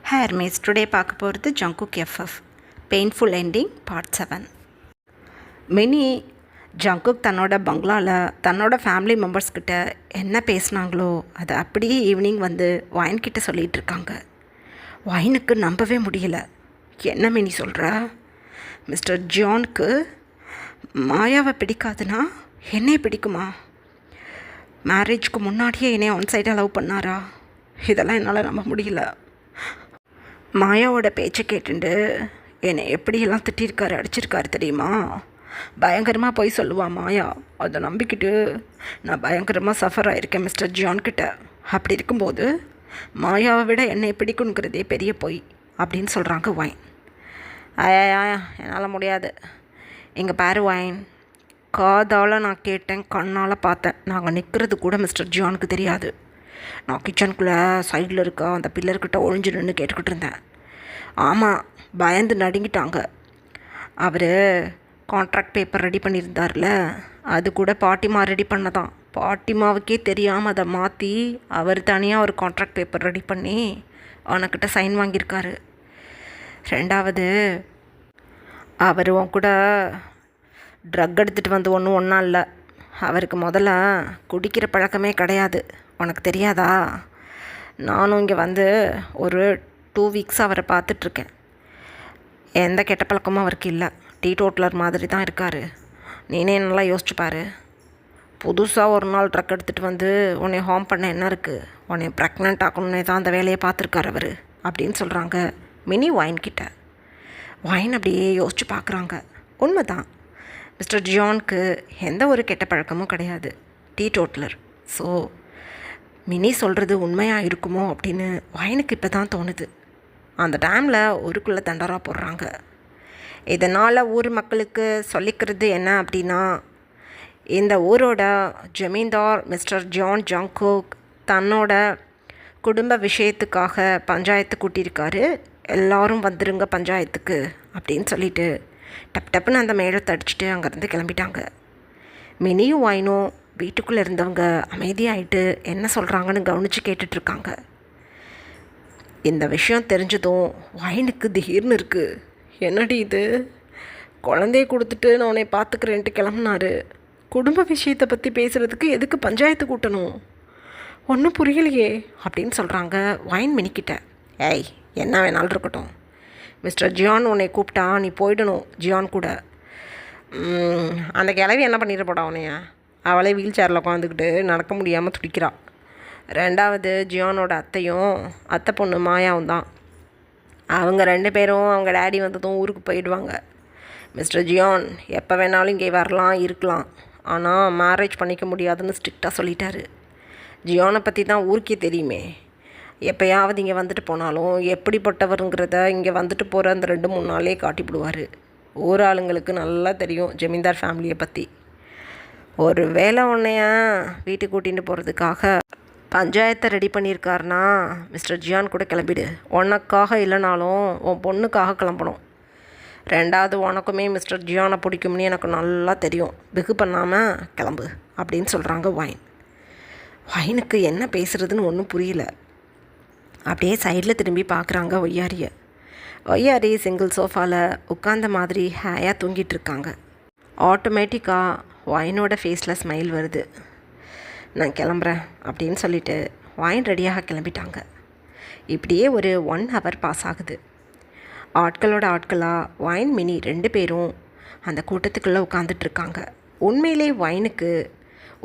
ஹேர்மேஸ் today பார்க்க போகிறது Jungkook FF painful ending part 7. Mini Jungkook தன்னோட பங்களாவில் தன்னோட ஃபேமிலி மெம்பர்ஸ்கிட்ட என்ன பேசுனாங்களோ அதை அப்படியே ஈவினிங் வந்து வைன்கிட்ட சொல்லிகிட்டு இருக்காங்க. வைனுக்கு நம்பவே முடியல. என்ன மினி சொல்கிற? மிஸ்டர் ஜானுக்கு மாயாவை பிடிக்காதுன்னா என்னையே பிடிக்குமா? மேரேஜ்க்கு முன்னாடியே என்னை ஒன் சைடாக லவ் பண்ணாரா? இதெல்லாம் என்னால் நம்ப முடியல. மாயாவோட பேச்சை கேட்டுண்டு என்னை எப்படியெல்லாம் திட்டிருக்காரு, அடிச்சிருக்காரு தெரியுமா? பயங்கரமாக போய் சொல்லுவான் மாயா. அதை நம்பிக்கிட்டு நான் பயங்கரமாக சஃபர் ஆகிருக்கேன் மிஸ்டர் ஜான்கிட்ட. அப்படி இருக்கும்போது மாயாவை விட என்னை பிடிக்குங்கிறதே பெரிய பொய் அப்படின்னு சொல்கிறாங்க வைன். ஆயா என்னால் முடியாது. இங்கே பாரு வைன், காதால் நான் கேட்டேன், கண்ணால் பார்த்தேன். நாங்கள் நிற்கிறது கூட மிஸ்டர் ஜானுக்கு தெரியாது. நான் கிச்சனுக்குள்ளே சைடில் இருக்க அந்த பில்லர்கிட்ட ஒழிஞ்சு நின்று கேட்டுக்கிட்டு இருந்தேன். ஆமாம், பயந்து நடுங்கிட்டாங்க. அவர் கான்ட்ராக்ட் பேப்பர் ரெடி பண்ணியிருந்தார்ல, அது கூட பாட்டிமா ரெடி பண்ணதான். பாட்டிமாவுக்கே தெரியாமல் அதை மாற்றி அவர் தனியாக ஒரு கான்ட்ராக்ட் பேப்பர் ரெடி பண்ணி அவனுக்கிட்ட சைன் வாங்கியிருக்காரு. ரெண்டாவது, அவர் கூட ட்ரக் எடுத்துகிட்டு வந்து ஒன்றா இல்லை. அவருக்கு முதல்ல குடிக்கிற பழக்கமே கிடையாது. உனக்கு தெரியாதா? நானும் இங்கே வந்து ஒரு 2 வீக்ஸாக அவரை பார்த்துட்ருக்கேன். எந்த கெட்ட பழக்கமும் அவருக்கு இல்லை. டீ டோட்டலர் மாதிரி தான் இருக்கார். நீனே நல்லா யோசிச்சுப்பார். புதுசாக ஒரு நாள் ட்ரக் எடுத்துகிட்டு வந்து உன்னை ஹார்ம் பண்ண என்ன இருக்குது? உன்னை ப்ரெக்னென்ட் ஆக்கணுன்னே தான் அந்த வேலையை பார்த்துருக்கார் அவர் அப்படின்னு சொல்கிறாங்க மினி வைன்கிட்ட. வைன் அப்படியே யோசிச்சு பார்க்குறாங்க. உண்மை தான், மிஸ்டர் ஜானுக்கு எந்த ஒரு கெட்ட பழக்கமும் கிடையாது. Tea totaller. ஸோ மினி சொல்கிறது உண்மையாக இருக்குமோ அப்படின்னு வைனுக்கு இப்போ தான் தோணுது. அந்த டைமில் ஊருக்குள்ளே தண்டரா போடுறாங்க. இதனால் ஊர் மக்களுக்கு சொல்லிக்கிறது என்ன அப்படின்னா, இந்த ஊரோட ஜமீன்தார் மிஸ்டர் ஜான் ஜங்குக் தன்னோட குடும்ப விஷயத்துக்காக பஞ்சாயத்து கூட்டியிருக்காரு. எல்லோரும் வந்துருங்க பஞ்சாயத்துக்கு அப்படின்னு சொல்லிட்டு டப்புன்னு அந்த மேளத்தை அடிச்சுட்டு அங்கேருந்து கிளம்பிட்டாங்க. மினியும் வைனும் வீட்டுக்குள்ளே இருந்தவங்க அமைதியாகிட்டு என்ன சொல்கிறாங்கன்னு கவனித்து கேட்டுட்ருக்காங்க. இந்த விஷயம் தெரிஞ்சதும் வைனுக்கு திடீர்னு இருக்குது. என்னடி இது, குழந்தைய கொடுத்துட்டு நான் உன்னை பார்த்துக்கிறேன்ட்டு கிளம்புனாரு. குடும்ப விஷயத்தை பற்றி பேசுகிறதுக்கு எதுக்கு பஞ்சாயத்து கூட்டணும்? ஒன்றும் புரியலையே அப்படின்னு சொல்கிறாங்க வைன் மினிக்கிட்ட. ஏய், என்ன வேணாலும் இருக்கட்டும், மிஸ்டர் ஜியான் உன்னை கூப்பிட்டா நீ போயிடணும் ஜியான் கூட. அந்த கிளவி என்ன பண்ணிட போடா உன்னைய? அவளே வீல் சேரில் உட்காந்துக்கிட்டு நடக்க முடியாமல் துடிக்கிறாள். ரெண்டாவது, ஜியானோட அத்தையும் அத்தை பொண்ணு மாயாவும் தான். அவங்க 2 பேரும் அவங்க டேடி வந்ததும் ஊருக்கு போயிடுவாங்க. மிஸ்டர் ஜியான் எப்போ வேணாலும் இங்கே வரலாம் இருக்கலாம், ஆனால் மேரேஜ் பண்ணிக்க முடியாதுன்னு ஸ்ட்ரிக்டாக சொல்லிட்டாரு. ஜியானை பற்றி தான் ஊருக்கே தெரியுமே. எப்போயாவது இங்கே வந்துட்டு போனாலும் எப்படிப்பட்டவருங்கிறத இங்கே வந்துட்டு போகிற அந்த 2-3 நாளே காட்டிவிடுவார். ஊர் ஆளுங்களுக்கு நல்லா தெரியும் ஜமீன்தார் ஃபேமிலியை பற்றி. ஒரு வேளை உன்னைய வீட்டுக்கு கூட்டிகிட்டு போகிறதுக்காக பஞ்சாயத்தை ரெடி பண்ணியிருக்காருனா மிஸ்டர் ஜியான் கூட கிளம்பிடு. உனக்காக இல்லைனாலும் உன் பொண்ணுக்காக கிளம்பணும். ரெண்டாவது, உனக்குமே மிஸ்டர் ஜியானை பிடிக்கும்னு எனக்கு நல்லா தெரியும். பிகு பண்ணாமல் கிளம்பு அப்படின்னு சொல்கிறாங்க வைன். வைனுக்கு என்ன பேசுகிறதுன்னு ஒன்றும் புரியல. அப்படியே சைடில் திரும்பி பார்க்குறாங்க ஒய்யாரியை. ஒய்யாரி சிங்கிள் சோஃபாவில் உட்காந்த மாதிரி ஹேயாக தூங்கிட்டுருக்காங்க. ஆட்டோமேட்டிக்காக வைனோட ஃபேஸில் ஸ்மைல் வருது. நான் கிளம்புறேன் அப்படின்னு சொல்லிவிட்டு வைன் ரெடியாக கிளம்பிட்டாங்க. இப்படியே ஒரு 1 hour பாஸ் ஆகுது. ஆட்களோட ஆட்களாக வைன் மினி 2 பேரும் அந்த கூட்டத்துக்குள்ளே உட்காந்துட்ருக்காங்க. உண்மையிலே வைனுக்கு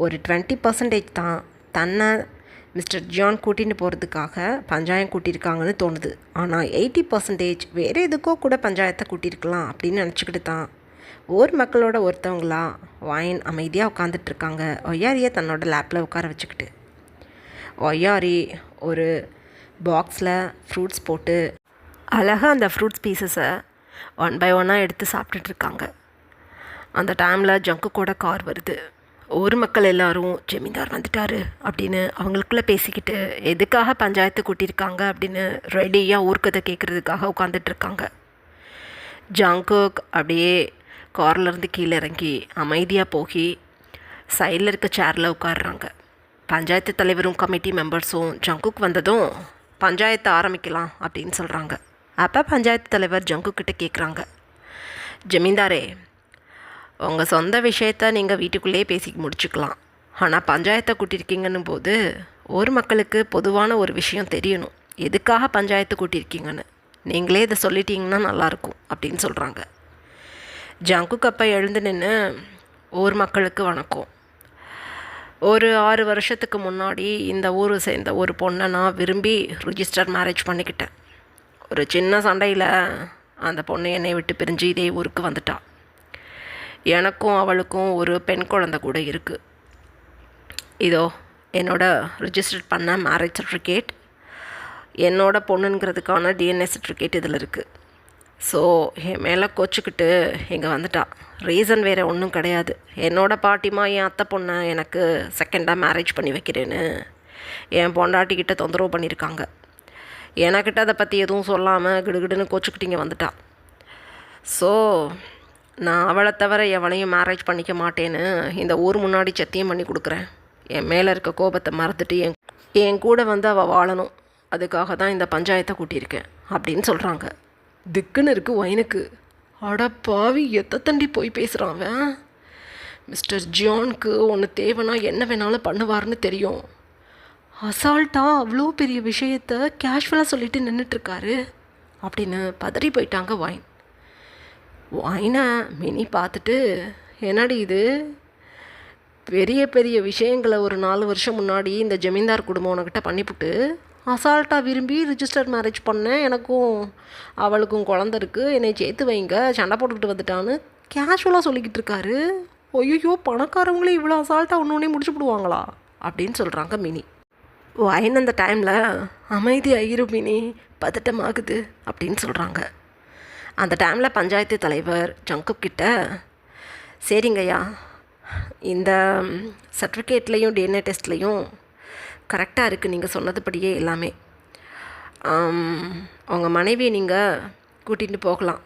ஒரு 20% தான் தன்னை மிஸ்டர் ஜான் கூட்டின்னு போகிறதுக்காக பஞ்சாயம் கூட்டியிருக்காங்கன்னு தோணுது. ஆனால் 80% வேறு எதுக்கோ கூட பஞ்சாயத்தை கூட்டியிருக்கலாம் அப்படின்னு நினச்சிக்கிட்டு தான் ஊர் மக்களோட ஒருத்தவங்களா வைன் அமைதியாக உட்காந்துட்ருக்காங்க. ஒய்யாரியை தன்னோட லேப்பில் உட்கார வச்சுக்கிட்டு. ஒய்யாரி ஒரு பாக்ஸில் ஃப்ரூட்ஸ் போட்டு அழகாக அந்த ஃப்ரூட்ஸ் பீசஸை 1 by 1 எடுத்து சாப்பிட்டுட்ருக்காங்க. அந்த டைமில் ஜங்குக்கோட கார் வருது. ஊர் மக்கள் எல்லோரும் ஜமீன்தார் வந்துட்டார் அப்படின்னு அவங்களுக்குள்ளே பேசிக்கிட்டு எதுக்காக பஞ்சாயத்து கூட்டியிருக்காங்க அப்படின்னு ரெடியாக ஊர்க்கதை கேட்குறதுக்காக உட்காந்துட்ருக்காங்க. ஜங்குக் அப்படியே கார்லேருந்து கீழே இறங்கி அமைதியாக போய் சைடில் இருக்க சேரில் உட்காடுறாங்க. பஞ்சாயத்து தலைவரும் கமிட்டி மெம்பர்ஸும் ஜங்குக் வந்ததும் பஞ்சாயத்தை ஆரம்பிக்கலாம் அப்படின்னு சொல்கிறாங்க. அப்போ பஞ்சாயத்து தலைவர் ஜங்கு கிட்ட கேட்குறாங்க, ஜமீன்தாரே, உங்கள் சொந்த விஷயத்த நீங்கள் வீட்டுக்குள்ளேயே பேசி முடிச்சுக்கலாம். ஆனால் பஞ்சாயத்தை கூட்டியிருக்கீங்கன்னு போது ஊர் மக்களுக்கு பொதுவான ஒரு விஷயம் தெரியணும், எதுக்காக பஞ்சாயத்து கூட்டியிருக்கீங்கன்னு. நீங்களே இதை சொல்லிட்டீங்கன்னா நல்லாயிருக்கும் அப்படின்னு சொல்கிறாங்க. ஜங்கு கப்பை எழுந்து நின்று, ஊர் மக்களுக்கு வணக்கம். ஒரு 6 வருஷத்துக்கு முன்னாடி இந்த ஊரை சேர்ந்த ஒரு பொண்ணை நான் விரும்பி ரிஜிஸ்டர் மேரேஜ் பண்ணிக்கிட்டேன். ஒரு சின்ன சண்டையில் அந்த பொண்ணு என்னை விட்டு பிரிஞ்சு இதே ஊருக்கு வந்துட்டாள். எனக்கும் அவளுக்கும் ஒரு பெண் குழந்தை கூட இருக்குது. இதோ என்னோட ரிஜிஸ்டர் பண்ண மேரேஜ் சர்டிஃபிகேட், என்னோட பொண்ணுங்கிறதுக்கான டிஎன்ஏ சர்டிஃபிகேட் இதில் இருக்குது. ஸோ என் மேலே கோச்சிக்கிட்டு இங்கே வந்துட்டா. ரீசன் வேறு ஒன்றும் கிடையாது. என்னோட பாட்டிமா என் அத்தை பொண்ணை எனக்கு செகண்டாக மேரேஜ் பண்ணி வைக்கிறேன்னு என் பொண்டாட்டிக்கிட்ட தொந்தரவு பண்ணியிருக்காங்க. எனக்கிட்ட அதை பற்றி எதுவும் சொல்லாமல் கிடுகிடுன்னு கோச்சிக்கிட்டு இங்கே வந்துட்டா. ஸோ நான் அவளை தவிர எவனையும் மேரேஜ் பண்ணிக்க மாட்டேன்னு இந்த ஊர் முன்னாடி சத்தியம் பண்ணி கொடுக்குறேன். என் மேலே இருக்க கோபத்தை மறந்துட்டு என் கூட வந்து அவள் வாழணும். அதுக்காக தான் இந்த பஞ்சாயத்தை கூட்டியிருக்கேன் அப்படின்னு சொல்கிறாங்க. திக்குன்னு இருக்குது ஒயினுக்கு. அட பாவி, எத்தண்டி போய் பேசுகிறான் அவன். மிஸ்டர் ஜானுக்கு ஒன்று தேவைன்னா என்ன வேணாலும் பண்ணுவார்னு தெரியும். அசால்ட்டாக அவ்வளோ பெரிய விஷயத்த கேஷுவலாக சொல்லிட்டு நின்றுட்டுருக்காரு அப்படின்னு பதறி போயிட்டாங்க ஒயின். ஒயினை மினி பார்த்துட்டு, என்னடி இது, பெரிய பெரிய விஷயங்களை ஒரு 4 வருஷம் முன்னாடி இந்த ஜமீன்தார் குடும்பம் உனக்கிட்ட பண்ணிவிட்டு அசால்ட்டாக விரும்பி ரிஜிஸ்டர் மேரேஜ் பண்ணேன், எனக்கும் அவளுக்கும் குழந்த இருக்குது, என்னை சேர்த்து வைங்க, சண்டை போட்டுக்கிட்டு வந்துட்டான்னு கேஷுவலாக சொல்லிக்கிட்டு இருக்காரு. ஐயோ, பணக்காரங்களே இவ்வளோ அசால்ட்டாக ஒன்று முடிச்சு விடுவாங்களா அப்படின்னு சொல்கிறாங்க மினி. ஒயின் அந்த டைமில் அமைதி ஆயிரும் மினி, பதட்டமாகுது அப்படின்னு சொல்கிறாங்க. அந்த டைமில் பஞ்சாயத்து தலைவர் ஜங்குப் கிட்ட, சரிங்கய்யா, இந்த சர்டிஃபிகேட்லேயும் டிஎன்ஏ டெஸ்ட்லேயும் கரெக்டாக இருக்குது நீங்கள் சொன்னதுபடியே எல்லாமே. உங்கள் மனைவியை நீங்கள் கூட்டிகிட்டு போகலாம்.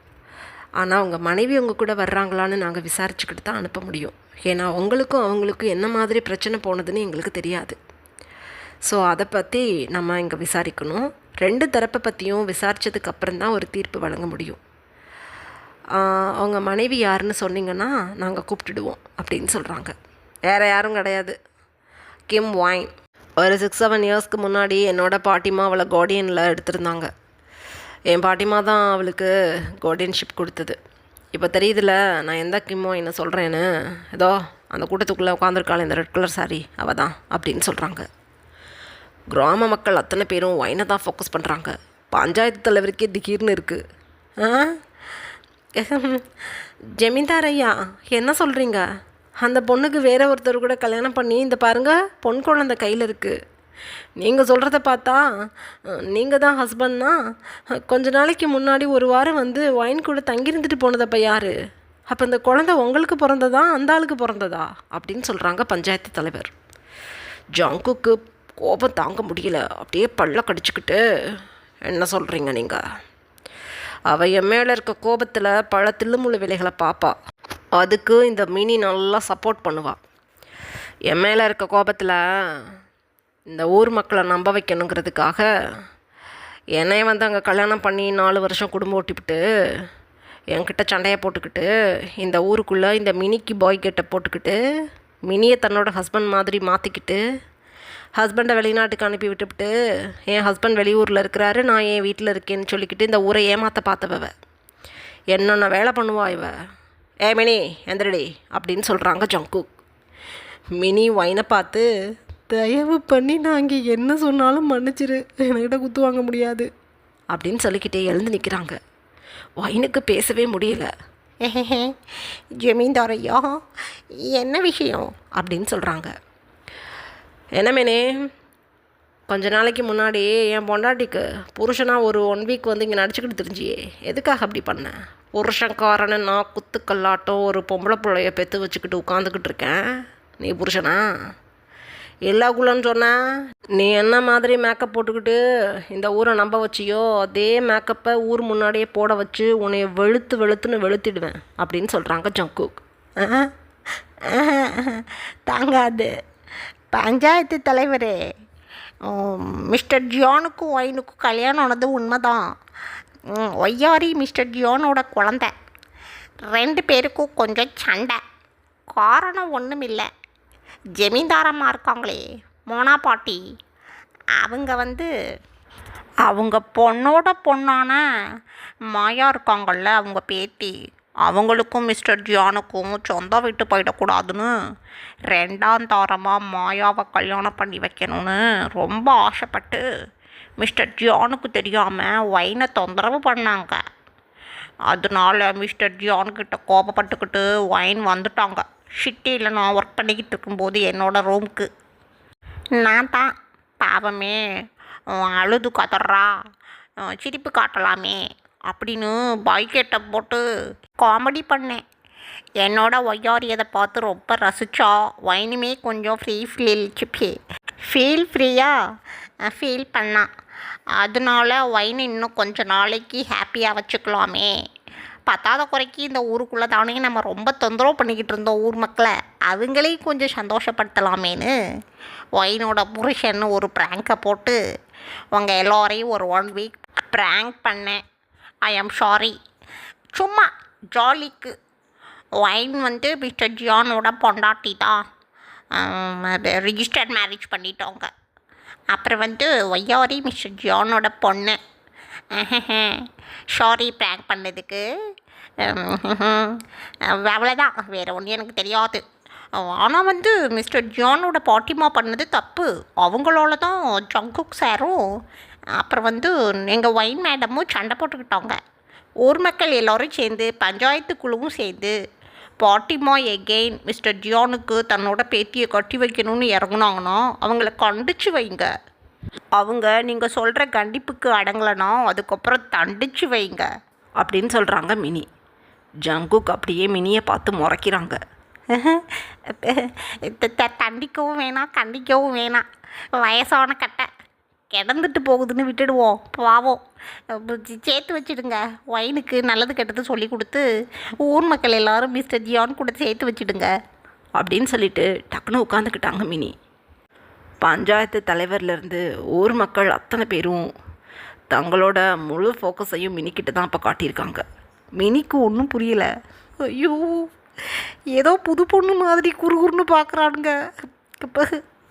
ஆனால் உங்கள் மனைவி உங்கள் கூட வர்றாங்களான்னு நாங்கள் விசாரிச்சுக்கிட்டு தான் அனுப்ப முடியும். ஏன்னா உங்களுக்கும் அவங்களுக்கும் என்ன மாதிரி பிரச்சனை போனதுன்னு எங்களுக்கு தெரியாது. ஸோ அதை பற்றி நம்ம இங்கே விசாரிக்கணும். 2 தரப்பை பற்றியும் விசாரித்ததுக்கு அப்புறம் தான் ஒரு தீர்ப்பு வழங்க முடியும். அவங்க மனைவி யாருன்னு சொன்னீங்கன்னா நாங்கள் கூப்பிட்டுடுவோம் அப்படின்னு சொல்கிறாங்க. வேறு யாரும் கிடையாது, கிம் ஒயின். ஒரு 6-7 இயர்ஸ்க்கு முன்னாடி என்னோடய பாட்டிமா அவளை கார்டியனில் எடுத்திருந்தாங்க. என் பாட்டிமா தான் அவளுக்கு கார்டியன்ஷிப் கொடுத்தது. இப்போ தெரியுதுல நான் எந்த கிம் ஒயினை சொல்கிறேன்னு. ஏதோ அந்த கூட்டத்துக்குள்ளே உட்காந்துருக்காள் இந்த ரெட் கலர் சாரி, அவள் தான் அப்படின்னு சொல்கிறாங்க. கிராம மக்கள் அத்தனை பேரும் ஒயினை தான் ஃபோக்கஸ் பண்ணுறாங்க. பஞ்சாயத்து தலைவருக்கே திடீர்னு இருக்குது. ஜமீன்தார் ஐயா, என்ன சொல்கிறீங்க? அந்த பொண்ணுக்கு வேற ஒருத்தர் கூட கல்யாணம் பண்ணி இந்த பாருங்கள் பொன் குழந்தை கையில் இருக்குது. நீங்கள் சொல்கிறத பார்த்தா நீங்கள் தான் ஹஸ்பண்ட்னா கொஞ்ச நாளைக்கு முன்னாடி ஒரு வாரம் வந்து ஒயின் கூட தங்கியிருந்துட்டு போனதப்போ யார்? அப்போ இந்த குழந்தை உங்களுக்கு பிறந்ததா அந்த ஆளுக்கு பிறந்ததா அப்படின்னு சொல்கிறாங்க பஞ்சாயத்து தலைவர். ஜங்குக்கு கோபம் தாங்க முடியல, அப்படியே பல்ல கடிச்சிக்கிட்டு, என்ன சொல்கிறீங்க நீங்கள்? அவள் என் மேலே இருக்க கோபத்தில் பல தில்லுமுள்ளு வேலைகளை பார்ப்பா. அதுக்கு இந்த மினி நல்லா சப்போர்ட் பண்ணுவாள். என் மேலே இருக்க கோபத்தில் இந்த ஊர் மக்களை நம்ப வைக்கணுங்கிறதுக்காக என்னை வந்து அங்கே கல்யாணம் பண்ணி 4 வருஷம் குடும்பம் ஓட்டிவிட்டு என்கிட்ட சண்டையை போட்டுக்கிட்டு இந்த ஊருக்குள்ளே இந்த மினிக்கு பாய் கெட்டை போட்டுக்கிட்டு மினியை தன்னோட ஹஸ்பண்ட் மாதிரி மாற்றிக்கிட்டு ஹஸ்பண்டை வெளிநாட்டுக்கு அனுப்பி விட்டுவிட்டு என் ஹஸ்பண்ட் வெளியூரில் இருக்கிறாரு, நான் என் வீட்டில் இருக்கேன்னு சொல்லிக்கிட்டு இந்த ஊரை ஏமாற்ற பார்த்தவ. என்னென்ன வேலை பண்ணுவா இவ. மினி எந்திரடி அப்படின்னு சொல்கிறாங்க ஜங்குக். மினி ஒயினை பார்த்து, தயவு பண்ணி நான் இங்கே என்ன சொன்னாலும் மன்னிச்சிரு, என்கிட்ட குத்து வாங்க முடியாது அப்படின்னு சொல்லிக்கிட்டே எழுந்து நிற்கிறாங்க. ஒயினுக்கு பேசவே முடியல. ஜமீன்தார் ஐயா, என்ன விஷயம் அப்படின்னு சொல்கிறாங்க. என்ன மேனே, கொஞ்ச நாளைக்கு முன்னாடி என் பொண்டாட்டிக்கு புருஷனாக ஒரு 1 வீக் வந்து இங்கே நடிச்சுக்கிட்டு தெரிஞ்சியே, எதுக்காக அப்படி பண்ணேன்? புருஷன்காரன்னு நான் குத்துக்கல்லாட்டம் ஒரு பொம்பளை பிள்ளைய பெற்று வச்சுக்கிட்டு உட்காந்துக்கிட்டு இருக்கேன். நீ புருஷனா? எல்லாக்குள்ளன்னு சொன்ன. நீ என்ன மாதிரி மேக்கப் போட்டுக்கிட்டு இந்த ஊரை நம்ப வச்சியோ அதே மேக்கப்பை ஊர் முன்னாடியே போட வச்சு உன்னைய வெளுத்துன்னு வெளுத்திடுவேன் அப்படின்னு சொல்கிறாங்க ஜங்குக். தாங்காது பஞ்சாயத்து தலைவரே, மிஸ்டர் ஜியானுக்கும் ஒயினுக்கும் கல்யாணம் ஆனது உண்மைதான். ஒய்யாரி மிஸ்டர் ஜியானோட குழந்த. 2 பேருக்கும் கொஞ்சம் சண்டை. காரணம் ஒன்றும் இல்லை. ஜமீன்தாரம்மா இருக்காங்களே, மோனா பாட்டி, அவங்க பொண்ணோட பொண்ணான மாயா இருக்காங்கள்ல, அவங்க பேத்தி, அவங்களுக்கும் மிஸ்டர் ஜியானுக்கும் சொந்த வீட்டு போயிடக்கூடாதுன்னு 2ஆம் தாரமாக மாயாவை கல்யாணம் பண்ணி வைக்கணும்னு ரொம்ப ஆசைப்பட்டு மிஸ்டர் ஜியானுக்கு தெரியாமல் ஒயினை தொந்தரவு பண்ணாங்க. அதனால மிஸ்டர் ஜியான்கிட்ட கோபப்பட்டுக்கிட்டு ஒயின் வந்துட்டாங்க. சிட்டியில் நான் ஒர்க் பண்ணிக்கிட்டு இருக்கும்போது என்னோடய ரூமுக்கு. நான் தான் பாவமே அழுது கதறா, சிரிப்பு காட்டலாமே அப்படின்னு பைக்கெட்டை போட்டு காமெடி பண்ணேன். என்னோட ஒய்யாரியதை பார்த்து ரொம்ப ரசித்தா ஒயினுமே கொஞ்சம் ஃப்ரீயாக ஃபீல் பண்ணான். அதனால ஒயின் இன்னும் கொஞ்சம் நாளைக்கு ஹாப்பியாக வச்சுக்கலாமே, பத்தாத குறைக்கு இந்த ஊருக்குள்ளே தானே நம்ம ரொம்ப தொந்தரவு பண்ணிக்கிட்டு இருந்தோம் ஊர் மக்களை, அவங்களையும் கொஞ்சம் சந்தோஷப்படுத்தலாமேன்னு ஒயினோட புருஷன் ஒரு ப்ராங்கை போட்டு உங்கள் எல்லோரையும் ஒரு 1 வீக் ப்ராங்க் பண்ணேன். ஐ ஆம் சாரி. சும்மா ஜாலிக்கு. ஒயின் மிஸ்டர் ஜியானோட பொண்டாட்டி தான். ரிஜிஸ்டர்ட் மேரேஜ் பண்ணிட்டோங்க. அப்புறம் ஒய்யாரி மிஸ்டர் ஜியானோட பொண்ணு. சாரி ப்ராங்க் பண்ணதுக்கு. அவ்வளோதான், வேறு ஒன்றும் எனக்கு தெரியாது. ஆனால் மிஸ்டர் ஜியானோட பாட்டிமா பண்ணது தப்பு. அவங்களால தான் ஜங்குக் சாரும் அப்புறம் எங்கள் ஒயின் மேடமும் சண்டை போட்டுக்கிட்டாங்க. ஊர் மக்கள் எல்லோரும் சேர்ந்து பஞ்சாயத்து குழுவும் சேர்ந்து பாட்டிமா எகெயின் மிஸ்டர் ஜியானுக்கு தன்னோட பேத்தியை கட்டி வைக்கணும்னு இறங்குனாங்கன்னா அவங்கள கண்டிச்சு வைங்க. அவங்க நீங்கள் சொல்கிற கண்டிப்புக்கு அடங்கலைன்னா அதுக்கப்புறம் தண்டிச்சு வைங்க அப்படின்னு சொல்கிறாங்க மினி. ஜங்குக் அப்படியே மினியை பார்த்து முறைக்கிறாங்க. தண்டிக்கவும் வேணாம், கண்டிக்கவும் வேணாம். வயசான கட்டை கிடந்துட்டு போகுதுன்னு விட்டுடுவோம், பாவம். சேர்த்து வச்சுடுங்க. ஒயினுக்கு நல்லது கெட்டது சொல்லி கொடுத்து ஊர் மக்கள் எல்லோரும் மிஸ்டர் ஜியான் கூட சேர்த்து வச்சுடுங்க அப்படின்னு சொல்லிட்டு டக்குன்னு உட்காந்துக்கிட்டாங்க மினி. பஞ்சாயத்து தலைவர்லேருந்து ஊர் மக்கள் அத்தனை பேரும் தங்களோட முழு ஃபோக்கஸையும் மினிக்கிட்ட தான் இப்போ காட்டியிருக்காங்க. மினிக்கு ஒன்றும் புரியலை. ஐயோ, ஏதோ புது பொண்ணு மாதிரி குறுகுறுன்னு பார்க்குறானுங்க. இப்போ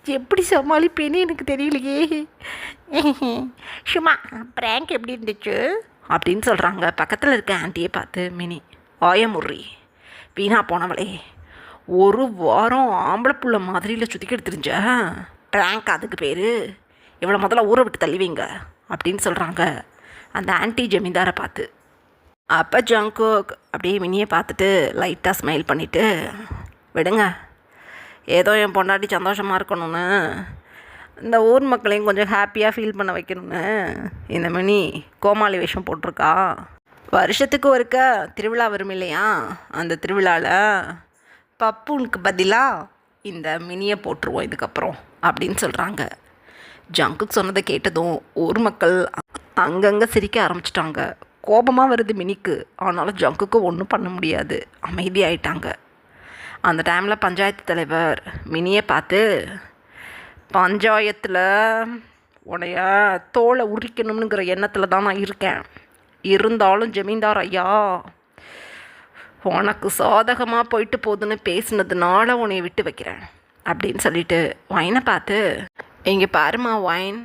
எப்படி சமாளிப்பேன்னு எனக்கு தெரியலையே. சும்மா ப்ராங்க் எப்படி இருந்துச்சு அப்படின்னு சொல்கிறாங்க பக்கத்தில் இருக்க ஆண்டியை பார்த்து மினி. ஆயமுறி வீணா போனவளே, 1 வாரம் ஆம்பளை புள்ள மாதிரியில் சுற்றிக்கிட்டு தெரிஞ்ச ப்ராங்க், அதுக்கு பேர். இவ்வளோ முதல்ல ஊரை விட்டு தள்ளி வைங்க அப்படின்னு சொல்கிறாங்க அந்த ஆன்டி ஜமீன்தாரை பார்த்து. அப்போ ஜங்குக் அப்படியே மினியை பார்த்துட்டு லைட்டாக ஸ்மைல் பண்ணிவிட்டு, விடுங்க, ஏதோ என் பொண்டாட்டி சந்தோஷமாக இருக்கணும்னு, இந்த ஊர் மக்களையும் கொஞ்சம் ஹாப்பியாக ஃபீல் பண்ண வைக்கணும்னு இந்த மினி கோமாளி வேஷம் போட்டிருக்கா. வருஷத்துக்கு ஒருக்க திருவிழா வரும் இல்லையா, அந்த திருவிழாவில் பப்புனுக்கு பதிலாக இந்த மினியை போட்டுருவோம் இதுக்கப்புறம் அப்படின்னு சொல்கிறாங்க. ஜங்குக் சொன்னதை கேட்டதும் ஊர் மக்கள் அங்கங்கே சிரிக்க ஆரம்பிச்சிட்டாங்க. கோபமாக வருது மினிக்கு. ஆனாலும் ஜங்குக்கு ஒன்றும் பண்ண முடியாது, அமைதியாயிட்டாங்க. அந்த டைமில் பஞ்சாயத்து தலைவர் மினியை பார்த்து, பஞ்சாயத்தில் உடைய தோலை உரிக்கணுங்கிற எண்ணத்தில் தான் நான் இருக்கேன். இருந்தாலும் ஜமீன்தார் ஐயா, உனக்கு சாதகமாக போயிட்டு போகுதுன்னு பேசினதுனால உன்னை விட்டு வைக்கிறேன் அப்படின்னு சொல்லிட்டு ஒயினை பார்த்து, இங்கே பாருமா ஒயின்,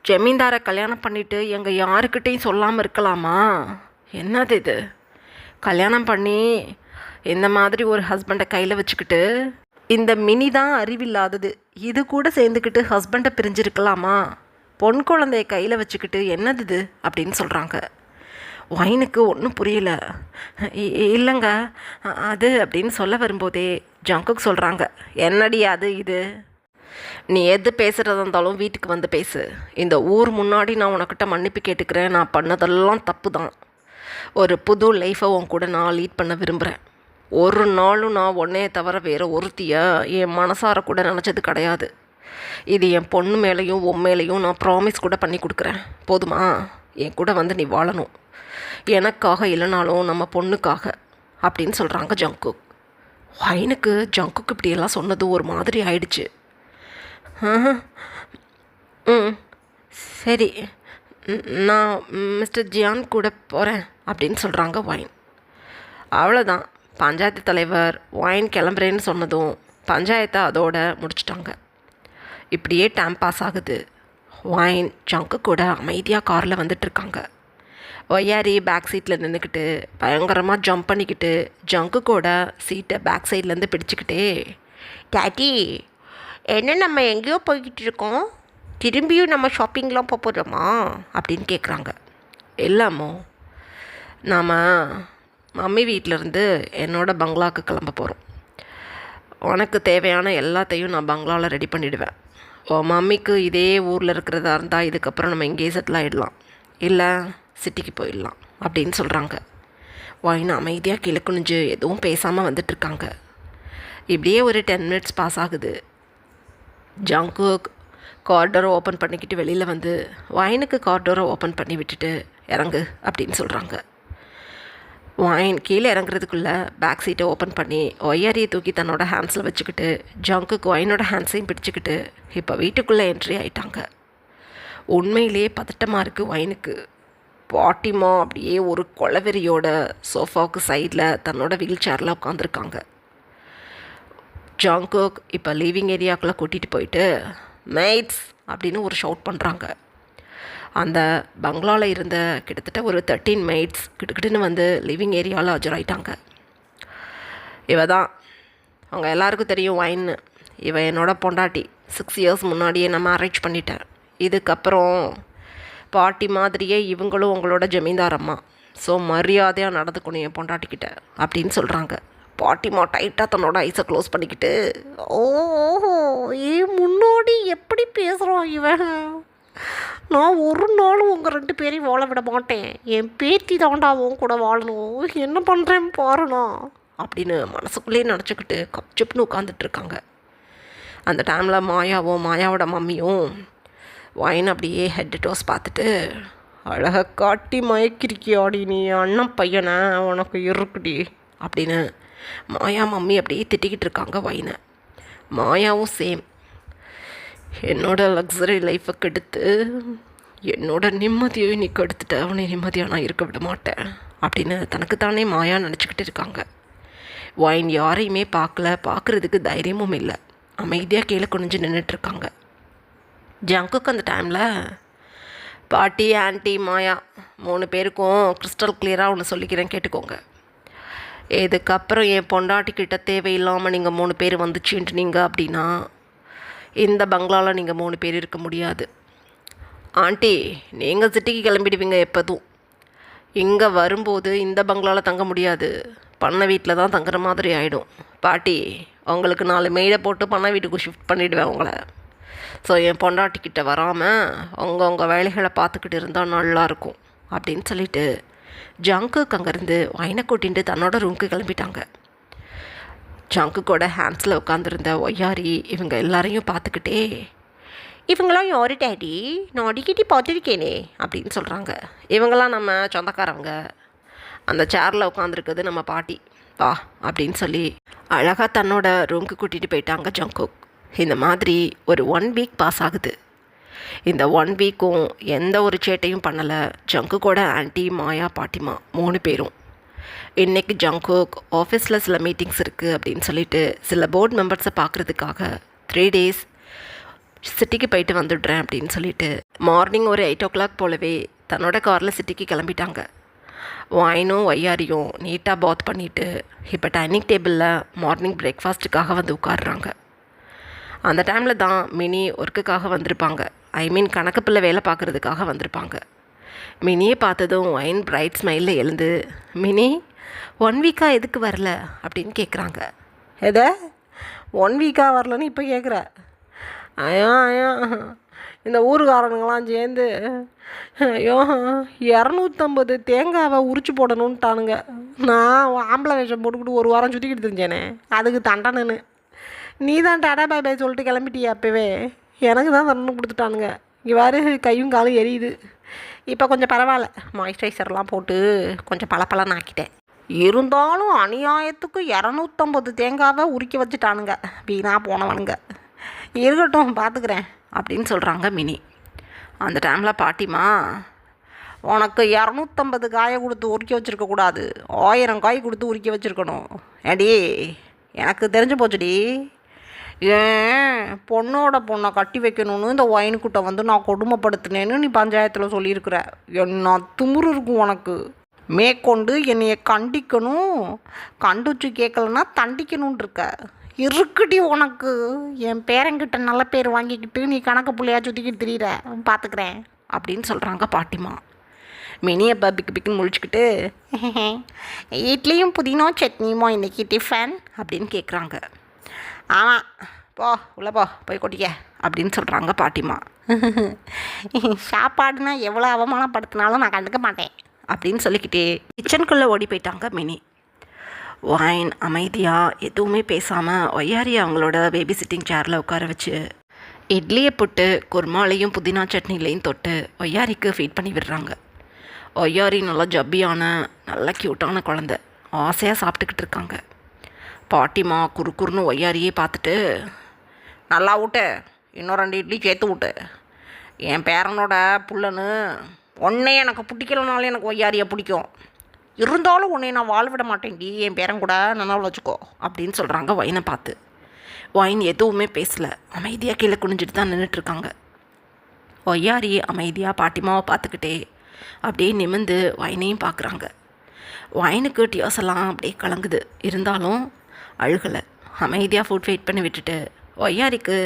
ஜமீன்தாரை கல்யாணம் பண்ணிவிட்டு எங்கள் யாருக்கிட்டையும் சொல்லாமல் இருக்கலாமா? என்னது இது? கல்யாணம் பண்ணி இந்த மாதிரி ஒரு ஹஸ்பண்டை கையில் வச்சுக்கிட்டு, இந்த மினி தான் அறிவில்லாதது, இது கூட சேர்ந்துக்கிட்டு ஹஸ்பண்டை பிரிஞ்சிருக்கலாமா? பொன் குழந்தைய கையில் வச்சுக்கிட்டு என்னது இது அப்படின்னு சொல்கிறாங்க. ஒயினுக்கு ஒன்றும் புரியல. இல்லைங்க அது அப்படின்னு சொல்ல வரும்போதே ஜங்குக் சொல்கிறாங்க, என்னடி அது இது? நீ எது பேசுகிறதா இருந்தாலும் வீட்டுக்கு வந்து பேசு. இந்த ஊர் முன்னாடி நான் உனக்கிட்ட மன்னிப்பு கேட்டுக்கிறேன். நான் பண்ணதெல்லாம் தப்பு தான். ஒரு புது லைஃப்பை உன் கூட நான் லீட் பண்ண விரும்புகிறேன். ஒரு நாளும் நான் உன்னையே தவிர வேறு ஒருத்தியை என் மனசார கூட நினச்சது கிடையாது. இது என் பொண்ணு மேலேயும் உன் மேலேயும் நான் ப்ராமிஸ் கூட பண்ணி கொடுக்குறேன். போதுமா? என் கூட வந்து நீ வாழணும், எனக்காக இல்லைனாலும் நம்ம பொண்ணுக்காக அப்படின்னு சொல்கிறாங்க ஜங்குக். ஒயினுக்கு ஜங்குக் இப்படியெல்லாம் சொன்னது ஒரு மாதிரி ஆயிடுச்சு. ம் சரி, நான் மிஸ்டர் ஜியான் கூட போகிறேன் அப்படின்னு சொல்கிறாங்க ஒயின். அவ்வளோதான், பஞ்சாயத்து தலைவர் ஒயின் கிளம்புறேன்னு சொன்னதும் பஞ்சாயத்தை அதோட முடிச்சிட்டாங்க. இப்படியே டைம் பாஸ் ஆகுது. ஒயின் ஜங்கு கூட அமைதியாக காரில் வந்துட்டுருக்காங்க. ஒய்யாரி பேக் சீட்டில் நின்றுக்கிட்டு பயங்கரமாக ஜம்ப் பண்ணிக்கிட்டு ஜங்கு கூட சீட்டை பேக் சைட்லேருந்து பிடிச்சிக்கிட்டே, டாடி என்ன நம்ம எங்கேயோ போய்கிட்டு இருக்கோம், திரும்பியும் நம்ம ஷாப்பிங்லாம் போக போகிறோமா அப்படின்னு கேட்குறாங்க. இல்லைம்மோ, நாம் மம்மி வீட்டிலேருந்து என்னோடய பங்களாவுக்கு கிளம்ப போகிறோம். உனக்கு தேவையான எல்லாத்தையும் நான் பங்களாவில் ரெடி பண்ணிவிடுவேன். உன் மம்மிக்கு இதே ஊரில் இருக்கிறதா இருந்தால் இதுக்கப்புறம் நம்ம இங்கேயே செட்டில் ஆகிடலாம், இல்லை சிட்டிக்கு போயிடலாம் அப்படின்னு சொல்கிறாங்க. ஒயின் அமைதியாக கீழே குனிஞ்சு எதுவும் பேசாமல் வந்துட்டுருக்காங்க. இப்படியே ஒரு 10 மினிட்ஸ் பாஸ் ஆகுது. ஜங்குக் கார்டோரை ஓப்பன் பண்ணிக்கிட்டு வெளியில் வந்து ஒயினுக்கு கார்டோரை ஓப்பன் பண்ணி விட்டுட்டு இறங்கு அப்படின்னு சொல்கிறாங்க. ஒயின் கீழே இறங்குறதுக்குள்ளே பேக் சீட்டை ஓப்பன் பண்ணி ஒய்யாரியை தூக்கி தன்னோட ஹேண்ட்ஸில் வச்சுக்கிட்டு ஜங்குக்கு ஒயினோட ஹேண்ட்ஸையும் பிடிச்சிக்கிட்டு இப்போ வீட்டுக்குள்ளே என்ட்ரி ஆகிட்டாங்க. உண்மையிலேயே பதட்டமாக இருக்குது ஒயினுக்கு. பாட்டிமா அப்படியே ஒரு கொலவெறியோட சோஃபாவுக்கு சைடில் தன்னோட வீல் சேரில் உட்காந்துருக்காங்க. ஜங்குக் இப்போ லிவிங் ஏரியாக்குள்ளே கூட்டிகிட்டு போயிட்டு மெய்ட்ஸ் அப்படின்னு ஒரு ஷவுட் பண்ணுறாங்க. அந்த பங்களாவில் இருந்த கிட்டத்தட்ட ஒரு 13 மெய்ட்ஸ் கிட்டுக்கிட்டுன்னு வந்து லிவிங் ஏரியாவில் ஆஜராயிட்டாங்க. இவ தான், அவங்க எல்லாருக்கும் தெரியும் ஒயின்னு. இவ என்னோட பொண்டாட்டி. 6 இயர்ஸ் முன்னாடியே நான் மேரேஜ் பண்ணிட்டேன். இதுக்கப்புறம் பாட்டி மாதிரியே இவங்களும் உங்களோட ஜமீன்தாரம்மா. ஸோ மரியாதையாக நடந்துக்கணும் என் பொண்டாட்டிக்கிட்ட அப்படின்னு சொல்கிறாங்க. பாட்டிமா டைட்டாக தன்னோட ஐஸை க்ளோஸ் பண்ணிக்கிட்டு, ஓஹோ முன்னாடி எப்படி பேசுகிறான் இவன், நான் ஒரு நாளும் உங்கள் 2 பேரையும் வாழ விட மாட்டேன், என் பேத்தி தாண்டாவும் கூட வாழணும், என்ன பண்ணுறேன்னு பாருண்ணா அப்படின்னு மனசுக்குள்ளேயே நினச்சிக்கிட்டு கப்சிப்னு உட்காந்துட்ருக்காங்க. அந்த டைமில் மாயாவோட மம்மியும் ஒயின் அப்படியே ஹெட் டோஸ் பார்த்துட்டு, அழகை காட்டி மயக்கிருக்கியாடி நீ அண்ணன் பையனை, உனக்கு இருக்குடி அப்படின்னு மாயா மம்மி அப்படியே திட்டிக்கிட்டு இருக்காங்க ஒயினை. மாயாவும் சேம், என்னோட லக்ஸரி லைஃப்பை கெடுத்து என்னோட நிம்மதியை நீ கெடுத்துட்ட, அவனை நிம்மதியாக நான் இருக்க விட மாட்டேன் அப்படின்னு தனக்குத்தானே மாயா நினச்சிக்கிட்டு இருக்காங்க. ஒயின் யாரையுமே பார்க்குறதுக்கு தைரியமும் இல்லை. அமைதியாக கீழே குனிஞ்சு நின்றுட்டுருக்காங்க. ஜங்குக்கு அந்த டைமில் பாட்டி, ஆன்ட்டி, மாயா 3 பேருக்கும் கிறிஸ்டல் கிளியராக ஒன்று சொல்லிக்கிறேன், கேட்டுக்கோங்க. இதுக்கப்புறம் என் பொண்டாட்டிக்கிட்ட தேவையில்லாமல் நீங்கள் 3 பேர் வந்துச்சுன்ட்டுனீங்க அப்படின்னா இந்த பங்களாவில் நீங்கள் 3 பேர் இருக்க முடியாது. ஆண்டி, நீங்கள் சிட்டிக்கு கிளம்பிடுவீங்க எப்போதும். இங்கே வரும்போது இந்த பங்களாவில் தங்க முடியாது, பண்ணை வீட்டில் தான் தங்குற மாதிரி ஆகிடும். பாட்டி, உங்களுக்கு 4 மெய்டை போட்டு பண்ணை வீட்டுக்கு ஷிஃப்ட் பண்ணிவிடுவேன் உங்களை. ஸோ என் பொண்டாட்டிக்கிட்ட வராமல் உங்கள் வேலைகளை பார்த்துக்கிட்டு இருந்தால் நல்லாயிருக்கும் அப்படின்னு சொல்லிட்டு ஜங்குக்கு அங்கேருந்து ஒயினை கூட்டிகிட்டு தன்னோட ரூமுக்கு கிளம்பிட்டாங்க. ஜங்குக்கோட ஹேண்ட்ஸில் உட்காந்துருந்த ஒய்யாரி இவங்க எல்லாரையும் பார்த்துக்கிட்டே, இவங்களாம் யாரு டேடி, நான் அடிக்கடி பார்த்துருக்கேனே அப்படின்னு சொல்கிறாங்க. இவங்களாம் நம்ம சொந்தக்காரவங்க, அந்த சேரில் உட்காந்துருக்குது நம்ம பாட்டி, வா அப்படின்னு சொல்லி அழகாக தன்னோட ரூமுக்கு கூட்டிகிட்டு போயிட்டாங்க ஜங்குக். இந்த மாதிரி ஒரு 1 வீக் பாஸ் ஆகுது. இந்த 1 வீக்கும் எந்த ஒரு சேட்டையும் பண்ணலை ஜங்குக்கோட ஆன்ட்டி, மாயா, பாட்டிமா 3 பேரும். இன்றைக்கி ஜங்குக் ஆஃபீஸில் சில மீட்டிங்ஸ் இருக்குது அப்படின்னு சொல்லிட்டு சில போர்டு மெம்பர்ஸை பார்க்குறதுக்காக 3 டேஸ் சிட்டிக்கு போயிட்டு வந்துடுறேன் அப்படின்னு சொல்லிட்டு மார்னிங் ஒரு 8 o'clock போலவே தன்னோட காரில் சிட்டிக்கு கிளம்பிட்டாங்க. ஒயினும் ஒய்யாரியும் நீட்டாக பாத் பண்ணிவிட்டு இப்போ டைனிங் டேபிளில் மார்னிங் பிரேக்ஃபாஸ்ட்டுக்காக வந்து உட்காடுறாங்க. அந்த டைமில் தான் மினி ஒர்க்குக்காக வந்திருப்பாங்க. கணக்கு பிள்ளை வேலை பார்க்குறதுக்காக வந்திருப்பாங்க. மினியை பார்த்ததும் ஒயின் பிரைட் ஸ்மைலில் எழுந்து, மினி 1 வீக்காக எதுக்கு வரல அப்படின்னு கேட்குறாங்க. எதை 1 வீக்காக வரலன்னு இப்போ கேட்குற? ஐயோ இந்த ஊருக்காரனுங்களாம் சேர்ந்து ஐயோ 250 தேங்காவை உரிச்சு போடணுன்ட்டானுங்க. நான் ஆம்பளை வேஷம் போட்டுக்கிட்டு 1 வாரம் சுற்றிக்கிட்டு தெரிஞ்சேனே, அதுக்கு தண்டனைன்னு நீ தான் டாடா பாய் பாய் சொல்லிட்டு கிளம்பிட்டியா? அப்போவே எனக்கு தான் தண்டனை கொடுத்துட்டானுங்க. இங்கே வேறு கையும் காலும் எரியுது. இப்போ கொஞ்சம் பரவாயில்ல, மாய்ஸ்சரைசர்லாம் போட்டு கொஞ்சம் பளபளன்னு ஆக்கிட்டேன். இருந்தாலும் அநியாயத்துக்கு 250 தேங்காவை உரிக்க வச்சுட்டானுங்க, வீணாக போனவனுங்க. இருக்கட்டும், பார்த்துக்கிறேன் அப்படின்னு சொல்கிறாங்க மினி. அந்த டைமில் பாட்டிமா, உனக்கு 250 காயை கொடுத்து உரிக்க வச்சுருக்கக்கூடாது, 1000 காய் கொடுத்து உரிக்க வச்சுருக்கணும். ஏடி எனக்கு தெரிஞ்சு போச்சுடி, ஏன் பொண்ணோட பொண்ணை கட்டி வைக்கணும்னு இந்த ஒயின்குட்டை வந்து நான் கொடுமைப்படுத்தினேன்னு நீ பஞ்சாயத்தில் சொல்லியிருக்கிற. என்ன திமிரு இருக்கும் உனக்கு? மேற்கொண்டு என்னைய கண்டிக்கணும், கண்டுச்சு கேட்கலன்னா தண்டிக்கணும்னு இருக்க. இருக்குடி உனக்கு. என் பேரங்கிட்ட நல்ல பேர் வாங்கிக்கிட்டு நீ கணக்கு பிள்ளையா சுற்றிக்கிட்டு திரியிற, பார்த்துக்கிறேன் அப்படின்னு சொல்கிறாங்க பாட்டிமா. மினி அப்பா பிக்கு பிக்குன்னு முழிச்சுக்கிட்டு, இட்லியும் புதினா சட்னியுமோ இன்றைக்கி டிஃபன் அப்படின்னு கேட்குறாங்க. ஆமாம், போ உள்ளே போய் கொட்டிக்க அப்படின்னு சொல்கிறாங்க பாட்டிமா. சாப்பாடுனா எவ்வளோ அவமானப்படுத்தினாலும் நான் கண்டுக்க மாட்டேன் அப்படின்னு சொல்லிக்கிட்டே கிச்சனுக்குள்ளே ஓடி போயிட்டாங்க மினி. வைன் அமைதியாக எதுவுமே பேசாமல் ஒய்யாரி அவங்களோட பேபி சிட்டிங் சேரில் உட்கார வச்சு இட்லியை போட்டு குருமாலையும் புதினா சட்னிலையும் தொட்டு ஒய்யாரிக்கு ஃபீட் பண்ணி விடுறாங்க. ஒய்யாரி நல்லா ஜப்பியான நல்லா க்யூட்டான குழந்த ஆசையாக சாப்பிட்டுக்கிட்டு இருக்காங்க. பாட்டிமா குறுக்குறுன்னு ஒய்யாரியே பார்த்துட்டு, நல்லா விட்டு இன்னும் 2 இட்லி சேர்த்து விட்டு, என் பேரனோட புள்ளன்னு உன்னே எனக்கு பிடிக்கலனாலும் எனக்கு ஒய்யாரியை பிடிக்கும், இருந்தாலும் உன்னை நான் வாழ விட மாட்டேன்டி, என் பேரன் கூட நல்லா வச்சுக்கோ அப்படின்னு சொல்கிறாங்க ஒயினை பார்த்து. ஒயின் எதுவுமே பேசலை, அமைதியாக கீழே குனிஞ்சிட்டு தான் நின்றுட்டுருக்காங்க. ஒய்யாரி அமைதியாக பாட்டிமாவை பார்த்துக்கிட்டே அப்படியே நிமிர்ந்து ஒயினையும் பார்க்குறாங்க. ஒயினுக்கு டியோஸ் எல்லாம் அப்படியே கலங்குது, இருந்தாலும் அழுகலை. அமைதியாக ஃபுட் வெயிட் பண்ணி விட்டுட்டு ஒய்யாரிக்கு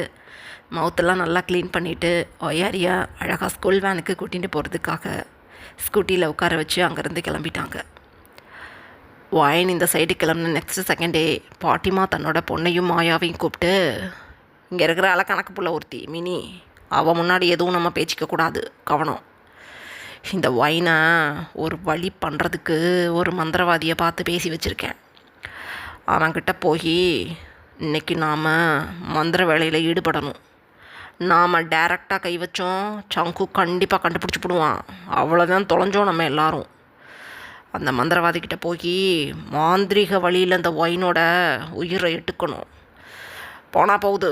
மவுத்தெல்லாம் நல்லா க்ளீன் பண்ணிவிட்டு ஒய்யாரியை அழகாக ஸ்கூல் வேனுக்கு கூட்டிகிட்டு போகிறதுக்காக ஸ்கூட்டியில் உட்கார வச்சு அங்கேருந்து கிளம்பிட்டாங்க. ஒயின் இந்த சைடு கிளம்புன நெக்ஸ்ட் செகண்டே பாட்டிமா தன்னோட பொண்ணையும் மாயாவையும் கூப்பிட்டு, இங்கே இருக்கிற கணக்கு புள்ள ஒருத்தி மினி, அவள் முன்னாடி எதுவும் நம்ம பேச்சிக்கக்கூடாது, கவனம். இந்த ஒயினை ஒரு வழி பண்ணுறதுக்கு ஒரு மந்திரவாதியை பார்த்து பேசி வச்சுருக்கேன். அவன்கிட்ட போய் இன்றைக்கி நாம் மந்திர வேலையில் ஈடுபடணும். நாம் டைரெக்டாக கை வச்சோம், சங்கு கண்டிப்பாக கண்டுபிடிச்சி போடுவான். அவ்வளோதான், தொலைஞ்சோம் நம்ம எல்லாரும். அந்த மந்திரவாதிக்கிட்ட போய் மாந்திரிக வழியில் அந்த ஒயினோட உயிரை எடுக்கணும். போனால் போகுது,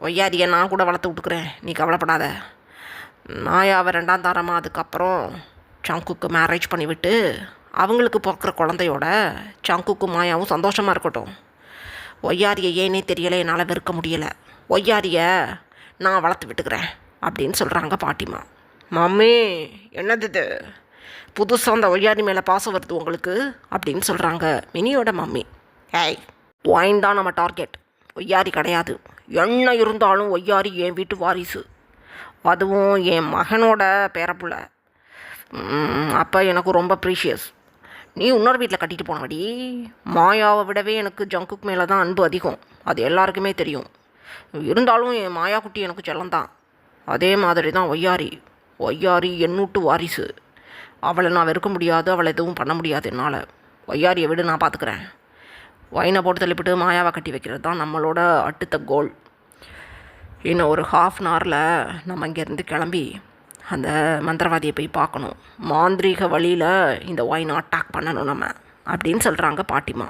ஒய்யாரியை நான் கூட வளர்த்து விட்டுக்கிறேன், நீ கவலைப்படாத. மாயாவை 2ஆம் தரமாக அதுக்கப்புறம் சங்குக்கு மேரேஜ் பண்ணிவிட்டு அவங்களுக்கு பிறக்கிற குழந்தையோட சங்குக்கு மாயாவும் சந்தோஷமாக இருக்கட்டும். ஒய்யாரியை ஏனே தெரியலை, என்னால் வெறுக்க முடியலை. ஒய்யாரியை நான் வளர்த்து விட்டுக்கிறேன் அப்படின்னு சொல்கிறாங்க பாட்டிமா. மம்மி என்னது இது, புதுசாக அந்த ஒய்யாரி மேலே பாசம் வருது உங்களுக்கு அப்படின்னு சொல்கிறாங்க மினியோட மம்மி. ஏய், ஒயின் தான் நம்ம டார்கெட், ஒய்யாரி கிடையாது. என்ன இருந்தாலும் ஒய்யாரி என் வீட்டு வாரிசு, அதுவும் என் மகனோட பேரப்புள்ள. அப்போ எனக்கு ரொம்ப ப்ரீஷியஸ். நீ இன்னொரு வீட்டில் கட்டிட்டு போனபடி மாயாவை விடவே எனக்கு ஜங்குக்கு மேலே தான் அன்பு அதிகம், அது எல்லாருக்குமே தெரியும். இருந்தாலும் என் மாயா குட்டி எனக்கு செல்லந்தான். அதே மாதிரி தான் ஒய்யாரி. ஒய்யாரி என்னூட்டு வாரிசு, அவளை நான் வெறுக்க முடியாது, அவளை எதுவும் பண்ண முடியாது என்னால். ஒய்யாரியை விடு, நான் பார்த்துக்கிறேன். ஒயினை போட்டு தள்ளிப்பிட்டு மாயாவை கட்டி வைக்கிறது தான் நம்மளோட அடுத்த கோல். இன்னும் ஒரு ½ அன் ஹவரில் நம்ம இங்கேருந்து கிளம்பி அந்த மந்திரவாதியை போய் பார்க்கணும். மாந்திரீக வழியில் இந்த ஒயினை அட்டாக் பண்ணணும் நம்ம அப்படின்னு சொல்கிறாங்க பாட்டிமா.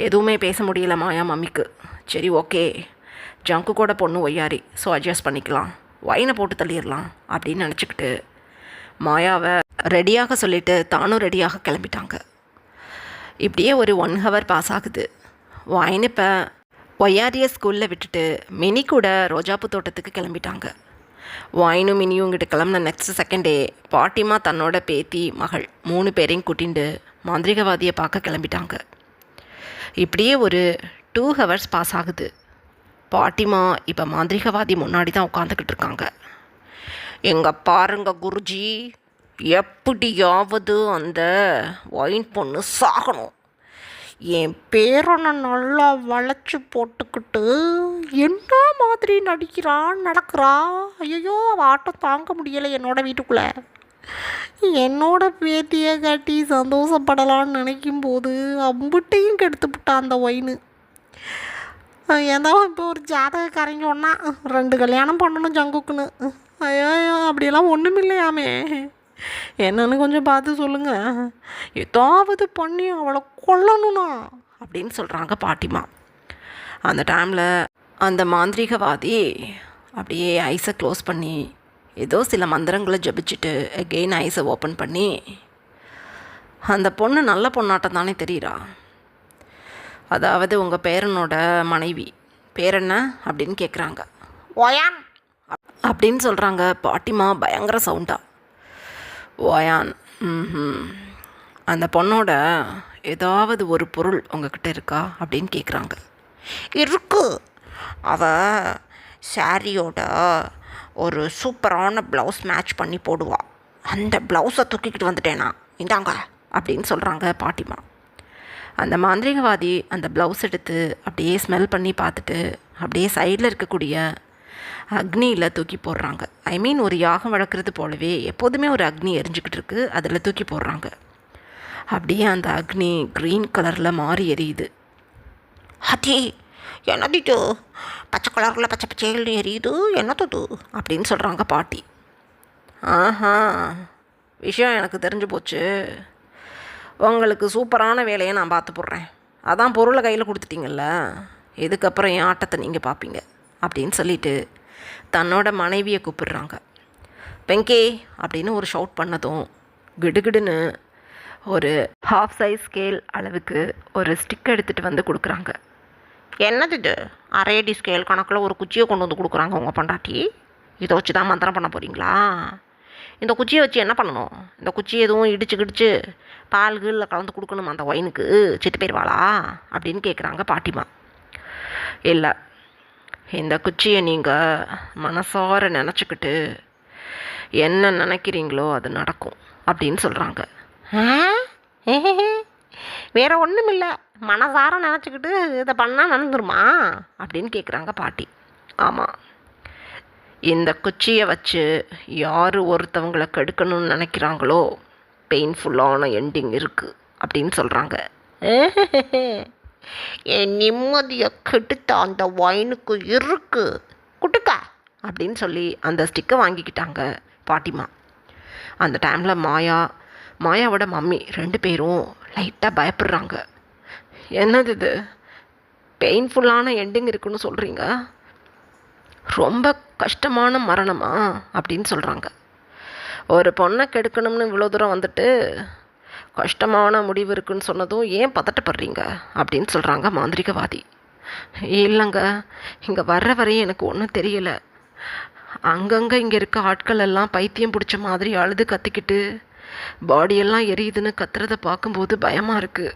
எதுவுமே பேச முடியல மாயா மம்மிக்கு. சரி ஓகே, ஜங்கு கூட பொண்ணு ஒய்யாரி, ஸோ அட்ஜஸ்ட் பண்ணிக்கலாம், ஒயினை போட்டு தள்ளிடலாம் அப்படின்னு நினச்சிக்கிட்டு மாயாவை ரெடியாக சொல்லிவிட்டு தானும் ரெடியாக கிளம்பிட்டாங்க. இப்படியே ஒரு 1 ஹவர் பாஸ் ஆகுது. ஒயின் இப்போ ஒய்யாரியை ஸ்கூலில் விட்டுட்டு மினி கூட ரோஜாப்பூ தோட்டத்துக்கு கிளம்பிட்டாங்க. ஒயினும் மினியும் இங்கிட்ட கிளம்புன நெக்ஸ்ட் செகண்டே பாட்டிமா தன்னோட பேத்தி மகள் 3 பேரையும் கூட்டிகிட்டு மாந்திரிகவாதியை பார்க்க கிளம்பிட்டாங்க. இப்படியே ஒரு 2 ஹவர்ஸ் பாஸ் ஆகுது. பாட்டிமா இப்போ மாந்திரிகவாதி முன்னாடி தான் உட்காந்துக்கிட்டு இருக்காங்க. எங்க பாருங்க குருஜி, எப்படியாவது அந்த ஒயின் பொண்ணு சாகணும். என் பேரனை நல்லா வளைச்சி போட்டுக்கிட்டு என்ன மாதிரி நடக்கிறா. ஐயோ, அவள் ஆட்டம் தாங்க முடியலை என்னோட வீட்டுக்குள்ளே. என்னோட பேத்தியை கட்டி சந்தோஷப்படலான்னு நினைக்கும் போது அம்புட்டையும் கெடுத்துவிட்டான் அந்த ஒயின்னு. ஏதோ இப்போ ஒரு ஜாதகக்காரங்க ஒன்றா 2 கல்யாணம் பண்ணணும் ஜங்குக்குன்னு. ஐயோ, அப்படியெல்லாம் ஒன்றும் இல்லையாமே. என்னன்னு கொஞ்சம் பார்த்து சொல்லுங்கள், ஏதாவது பண்ணி அவளை கொல்லணும்னா அப்படின்னு சொல்கிறாங்க பாட்டிமா. அந்த டைமில் அந்த மாந்திரிகவாதி அப்படியே ஐஸை க்ளோஸ் பண்ணி ஏதோ சில மந்திரங்களை ஜபிச்சுட்டு அகெயின் ஐஸை ஓப்பன் பண்ணி, அந்த பொண்ணு நல்ல பொண்ணாட்டம் தானே தெரியுறா, அதாவது உங்கள் பேரனோட மனைவி, பேர் என்ன அப்படின்னு கேட்குறாங்க. ஒயான் அப்படின்னு சொல்கிறாங்க பாட்டிமா பயங்கர சவுண்டா. ஓயான். அந்த பொண்ணோட ஏதாவது ஒரு பொருள் உங்ககிட்ட இருக்கா அப்படின்னு கேட்குறாங்க. இருக்கு. அவள் சாரியோட ஒரு சூப்பரான ப்ளவுஸ் மேட்ச் பண்ணி போடுவா. அந்த ப்ளவுஸை தூக்கிக்கிட்டு வந்துட்டேனா, இந்தாங்க அப்படின்னு சொல்கிறாங்க பாட்டிமா. அந்த மாந்திரிகவாதி அந்த ப்ளவுஸ் எடுத்து அப்படியே ஸ்மெல் பண்ணி பார்த்துட்டு அப்படியே சைடில் இருக்கக்கூடிய அக்னியில் தூக்கி போடுறாங்க. ஐ மீன் ஒரு யாகம் வளர்க்குறது போலவே எப்போதுமே ஒரு அக்னி எரிஞ்சிக்கிட்டு இருக்குது, அதில் தூக்கி போடுறாங்க. அப்படியே அந்த அக்னி க்ரீன் கலரில் மாறி எரியுது. அதே என்னது இது, பச்சை கலரில் பச்சை பச்சைகள் எரியுது, என்னது அப்படின்னு சொல்கிறாங்க பாட்டி. ஆஹா, விஷயம் எனக்கு தெரிஞ்சு போச்சு. உங்களுக்கு சூப்பரான வேலையை நான் பார்த்து போடுறேன். அதான் பொருளை கையில் கொடுத்துட்டீங்கல்ல, இதுக்கப்புறம் என் ஆட்டத்தை நீங்கள் பார்ப்பீங்க அப்படின்னு சொல்லிட்டு தன்னோட மனைவியை கூப்பிடுறாங்க. வெங்கி அப்படின்னு ஒரு ஷவுட் பண்ணதும் கிடுகிடுன்னு ஒரு ஹாஃப் சைஸ் ஸ்கேல் அளவுக்கு ஒரு ஸ்டிக் எடுத்துகிட்டு வந்து கொடுக்குறாங்க. என்னது இது, அரேடி ஸ்கேல் கணக்கில் ஒரு குச்சியை கொண்டு வந்து கொடுக்குறாங்க உங்கள் பொண்டாட்டி. இதை வச்சு தான் மந்திரம் பண்ண போகிறீங்களா? இந்த குச்சியை வச்சு என்ன பண்ணணும்? இந்த குச்சி எதுவும் இடிச்சு பால்களில் கலந்து கொடுக்கணுமா அந்த ஒயினுக்கு, செத்து போயிடுவாளா அப்படின்னு கேட்குறாங்க பாட்டிமா. இல்லை, இந்த குச்சியை நீங்கள் மனசார நினச்சிக்கிட்டு என்ன நினைக்கிறீங்களோ அது நடக்கும் அப்படின்னு சொல்கிறாங்க. வேற ஒன்றும் இல்லை, மனசார நினச்சிக்கிட்டு இதை பண்ணால் நடந்துருமா அப்படின்னு கேட்குறாங்க பாட்டி. ஆமாம், இந்த குச்சியை வச்சு யார் ஒருத்தவங்களை கெடுக்கணும்னு நினைக்கிறாங்களோ பெயின்ஃபுல்லான எண்டிங் இருக்குது அப்படின்னு சொல்கிறாங்க. என் நிம்மதியை கெடுத்த அந்த ஒயினுக்கு இருக்கு குட்டுக்க அப்படின்னு சொல்லி அந்த ஸ்டிக்கை வாங்கிக்கிட்டாங்க பாட்டிமா. அந்த டைமில் மாயாவோட மம்மி 2 பேரும் லைட்டாக பயப்படுறாங்க. என்னது இது, பெயின்ஃபுல்லான எண்டிங் இருக்குன்னு சொல்கிறீங்க, ரொம்ப கஷ்டமான மரணமா அப்படின்னு சொல்கிறாங்க. ஒரு பொண்ணை கெடுக்கணும்னு இவ்வளோ தூரம் வந்துட்டு கஷ்டமான முடிவு இருக்குன்னு சொன்னதும் ஏன் பதட்டப்படுறீங்க அப்படின்னு சொல்கிறாங்க மாந்திரிகவாதி. இல்லைங்க, இங்கே வர்ற வரையும் எனக்கு ஒன்றும் தெரியல. அங்கங்கே இங்கே இருக்க ஆட்கள் எல்லாம் பைத்தியம் பிடிச்ச மாதிரி அழுது கத்திக்கிட்டு பாடியெல்லாம் எரியுதுன்னு கத்துறதை பார்க்கும்போது பயமாக இருக்குது.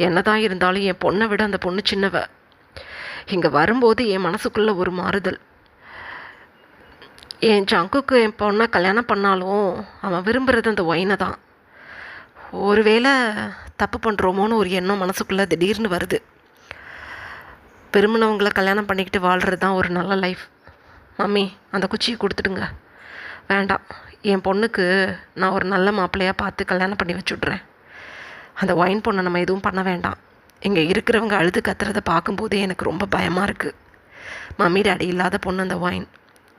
என்னதான் இருந்தாலும் என் பொண்ணை விட அந்த பொண்ணு சின்னவ. இங்கே வரும்போது என் மனசுக்குள்ளே ஒரு மாறுதல். என் ஜங்குக்கு என் பொண்ணை கல்யாணம் பண்ணாலும் அவன் விரும்புகிறது அந்த ஒயினை தான். ஒருவேளை தப்பு பண்ணுறோமோன்னு ஒரு எண்ணம் மனசுக்குள்ளே திடீர்னு வருது. விரும்பினவங்களை கல்யாணம் பண்ணிக்கிட்டு வாழ்கிறது தான் ஒரு நல்ல லைஃப். மம்மி, அந்த குச்சியை கொடுத்துடுங்க. வேண்டாம், என் பொண்ணுக்கு நான் ஒரு நல்ல மாப்பிள்ளையாக பார்த்து கல்யாணம் பண்ணி வச்சுட்றேன். அந்த ஒயின் பொண்ணை நம்ம எதுவும் பண்ண வேண்டாம். இங்கே இருக்கிறவங்க அழுது கத்துறதை பார்க்கும்போதே எனக்கு ரொம்ப பயமாக இருக்குது. மம்மி டாடி இல்லாத பொண்ணு அந்த ஒயின்.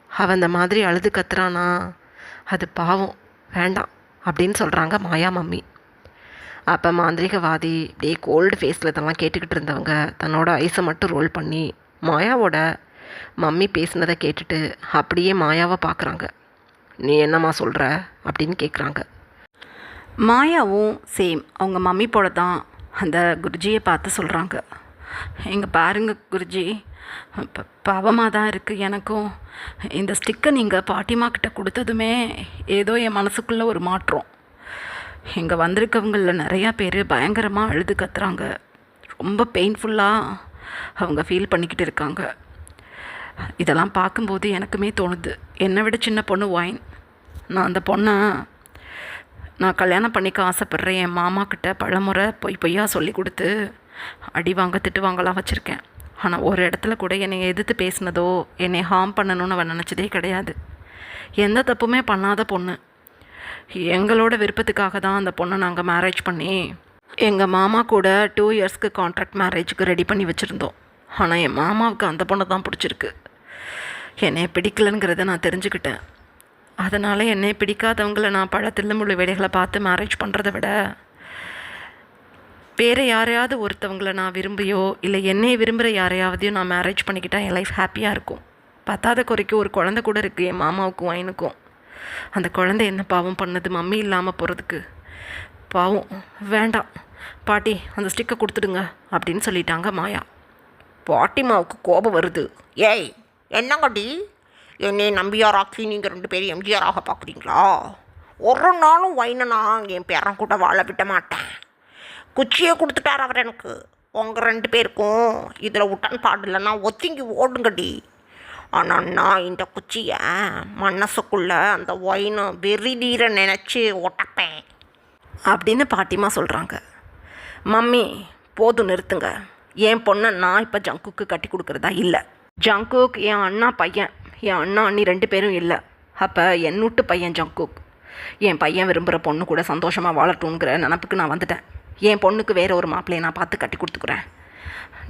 அவன் அந்த மாதிரி அழுது கத்துறானா, அது பாவம், வேண்டாம் அப்படின்னு சொல்கிறாங்க மாயா மம்மி. அப்போ மாந்திரிகவாதி அப்படியே கோல்டு ஃபேஸில் இதெல்லாம் கேட்டுக்கிட்டு இருந்தவங்க தன்னோட ஐஸை மட்டும் ரோல் பண்ணி மாயாவோட மம்மி பேசினதை கேட்டுட்டு அப்படியே மாயாவை பார்க்குறாங்க. நீ என்னம்மா சொல்கிற அப்படின்னு கேட்குறாங்க. மாயாவும் சேம் அவங்க மம்மி போல தான் அந்த குருஜியை பார்த்து சொல்கிறாங்க. இங்கே பாருங்க குருஜி, பாவமாக தான் இருக்குது எனக்கும். இந்த ஸ்டிக்கை நீங்கள் பாட்டிமா கிட்ட கொடுத்ததுமே ஏதோ என் மனசுக்குள்ளே ஒரு மாற்றம். இங்கே வந்திருக்கவங்களில் நிறையா பேர் பயங்கரமாக அழுது கத்துறாங்க. ரொம்ப பெயின்ஃபுல்லாக அவங்க ஃபீல் பண்ணிக்கிட்டு இருக்காங்க. இதெல்லாம் பார்க்கும்போது எனக்குமே தோணுது, என்னை விட சின்ன பொண்ணு ஒயின். நான் அந்த பொண்ணை நான் கல்யாணம் பண்ணிக்க ஆசைப்பட்றேன். என் மாமா கிட்ட பலமுறை பொய்யா சொல்லி கொடுத்து அடி வாங்க திட்டு வாங்கலாம் வச்சுருக்கேன். ஆனால் ஒரு இடத்துல கூட என்னை எதிர்த்து பேசினதோ என்னை ஹார்ம் பண்ணணும்னு அவன் நினச்சதே கிடையாது. எந்த தப்புமே பண்ணாத பொண்ணு. எங்களோட விருப்பத்துக்காக தான் அந்த பொண்ணை நாங்கள் மேரேஜ் பண்ணி எங்கள் மாமா கூட 2 இயர்ஸ்க்கு கான்ட்ராக்ட் மேரேஜுக்கு ரெடி பண்ணி வச்சுருந்தோம். ஆனால் என் மாமாவுக்கு அந்த பொண்ணை தான் பிடிச்சிருக்கு. என்னை பிடிக்கலங்கிறத நான் தெரிஞ்சுக்கிட்டேன். அதனால் என்னை பிடிக்காதவங்களை நான் பல தில்லுமுள்ளு வேலைகளை பார்த்து மேரேஜ் பண்ணுறதை விட வேறு யாரையாவது ஒருத்தவங்களை நான் விரும்பியோ இல்லை என்னை விரும்புகிற யாரையாவதையும் நான் மேரேஜ் பண்ணிக்கிட்டால் என் லைஃப் ஹாப்பியாக இருக்கும். பத்தாத குறைக்கு ஒரு குழந்தை கூட இருக்குது என் மாமாவுக்கும் வைனுக்கும். அந்த குழந்தை என்ன பாவம் பண்ணது மம்மி இல்லாமல் போகிறதுக்கு? பாவம், வேண்டாம் பாட்டி, அந்த ஸ்டிக்கை கொடுத்துடுங்க அப்படின்னு சொல்லிட்டாங்க மாயா. பாட்டிமாவுக்கு கோபம் வருது. ஏய், என்னங்கடி, என்னை நம்பியாராக்கி நீங்கள் 2 பேரும் எம்ஜிஆராக பார்க்குறீங்களா? ஒரு நாளும் வைனை நான் என் பேரன் கூட வாழ விட மாட்டேன். குச்சியை கொடுத்துட்டார் அவர் எனக்கு. உங்கள் 2 பேருக்கும் இதில் உடன்பாடு இல்லைன்னா ஒத்திங்கி ஓடுங்கடி. ஆனால் நான் இந்த குச்சியை மனசுக்குள்ளே அந்த ஒயினை வெறி நீரை நினச்சி ஒட்டப்பேன் அப்படின்னு பாட்டிமா சொல்கிறாங்க. மம்மி போதும் நிறுத்துங்க. என் பொண்ணை நான் இப்போ ஜங்குக்கு கட்டி கொடுக்குறதா இல்லை. ஜங்குக் என் அண்ணா பையன், என் அண்ணா அண்ணி 2 பேரும் இல்லை. அப்போ என் வீட்டு பையன் ஜங்குக். என் பையன் விரும்புகிற பொண்ணு கூட சந்தோஷமாக வாழட்டுங்கிற நினப்புக்கு நான் வந்துட்டேன். என் பொண்ணுக்கு வேறு ஒரு மாப்பிள்ளையை நான் பார்த்து கட்டி கொடுத்துக்குறேன்.